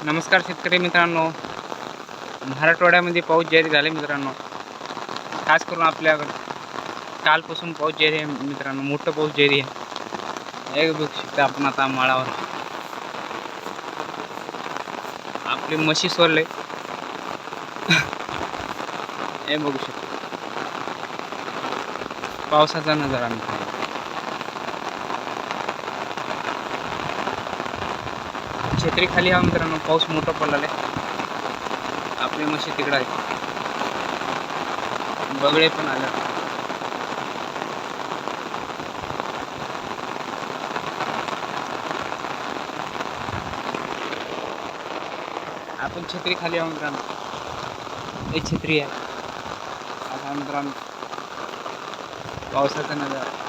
नमस्कार शेतकरी मित्रांनो. मराठवाड्यामध्ये पाऊस जारी झाला मित्रांनो. खास करून आपल्याकडे कालपासून पाऊस जारी आहे मित्रांनो. मोठं पाऊस जारी आहे. एक बघू शकता आपण आता माळावर आपली म्हशी सोडले. हे बघू शकता पावसाचा नजारा मित्रांनो. छत्री खाली हा मित्रांनो. पाऊस मोठा पडलेला आहे. आपली म्हशी तिकडे आहे. बगळे पण आले. आपण छत्री खाली आहो मित्रांनो. एक छत्री आहे आता मित्रांनो. पावसाचा नजारा